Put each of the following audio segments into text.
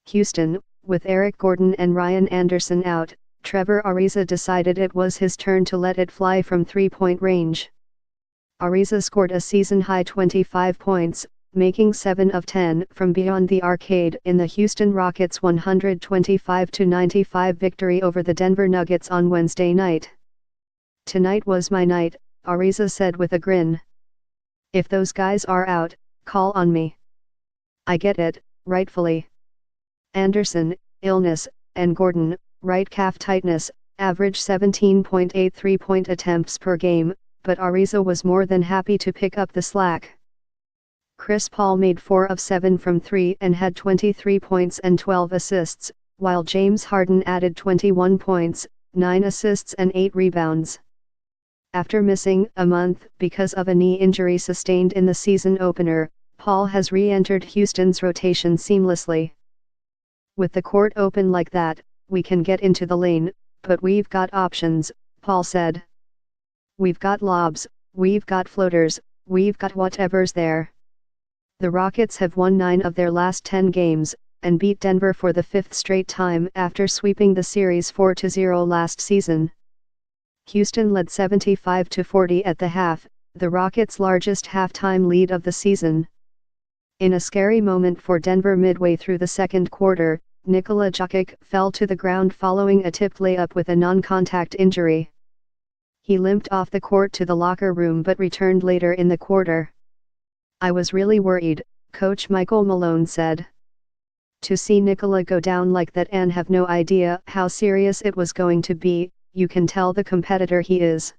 Houston, with Eric Gordon and Ryan Anderson out, Trevor Ariza decided it was his turn to let it fly from three-point range. Ariza scored a season-high 25 points, making 7 of 10 from beyond the arcade in the Houston Rockets' 125-95 victory over the Denver Nuggets on Wednesday night. "Tonight was my night," Ariza said with a grin. "If those guys are out, call on me. I get it, rightfully." Anderson, illness, and Gordon, right calf tightness, averaged 17.8 three-point attempts per game, but Ariza was more than happy to pick up the slack. Chris Paul made 4 of 7 from 3 and had 23 points and 12 assists, while James Harden added 21 points, 9 assists and 8 rebounds. After missing a month because of a knee injury sustained in the season opener, Paul has re-entered Houston's rotation seamlessly. "With the court open like that, we can get into the lane, but we've got options," Paul said. "We've got lobs, we've got floaters, we've got whatever's there." The Rockets have won 9 of their last 10 games, and beat Denver for the 5th straight time after sweeping the series 4-0 last season. Houston led 75-40 at the half, the Rockets' largest halftime lead of the season. In a scary moment for Denver midway through the second quarter, Nikola Jokic fell to the ground following a tipped layup with a non-contact injury. He limped off the court to the locker room but returned later in the quarter. "I was really worried," Coach Michael Malone said. "To see Nikola go down like that and have no idea how serious it was going to be, you can tell the competitor he is.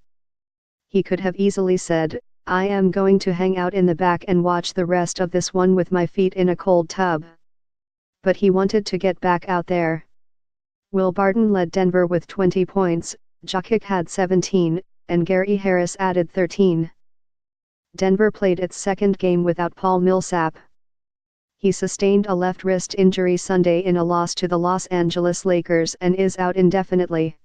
He could have easily said, 'I am going to hang out in the back and watch the rest of this one with my feet in a cold tub.' But he wanted to get back out there." Will Barton led Denver with 20 points, Jokic had 17, and Gary Harris added 13. Denver played its second game without Paul Millsap. He sustained a left wrist injury Sunday in a loss to the Los Angeles Lakers and is out indefinitely.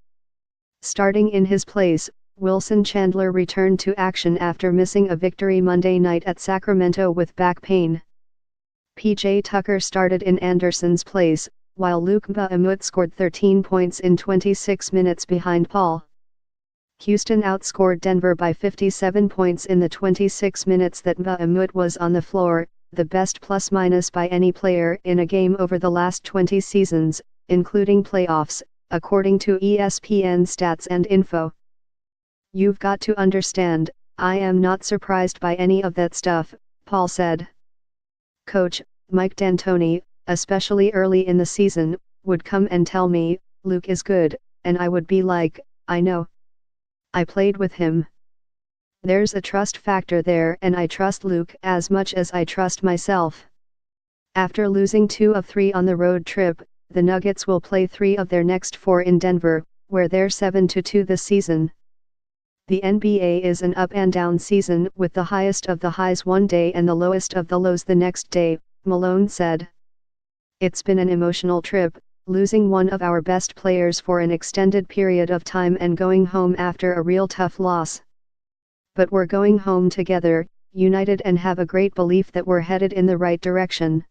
Starting in his place, Wilson Chandler returned to action after missing a victory Monday night at Sacramento with back pain. PJ Tucker started in Anderson's place, while Luke Mbah scored 13 points in 26 minutes behind Paul. Houston outscored Denver by 57 points in the 26 minutes that Mbah was on the floor, the best plus-minus by any player in a game over the last 20 seasons, including playoffs, according to ESPN Stats and Info. "You've got to understand, I am not surprised by any of that stuff," Paul said. Coach Mike D'Antoni, especially early in the season, would come and tell me, "Luke is good," and I would be like, "I know. I played with him. There's a trust factor there and I trust Luke as much as I trust myself." After losing 2 of 3 on the road trip, the Nuggets will play 3 of their next 4 in Denver, where they're 7-2 this season. The NBA is an up and down season with the highest of the highs one day and the lowest of the lows the next day, Malone said. "It's been an emotional trip, losing one of our best players for an extended period of time and going home after a real tough loss. But we're going home together, united, and have a great belief that we're headed in the right direction."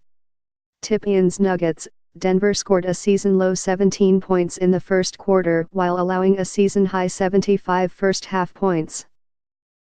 Tip-ins Nuggets. Denver scored a season-low 17 points in the first quarter while allowing a season-high 75 first-half points.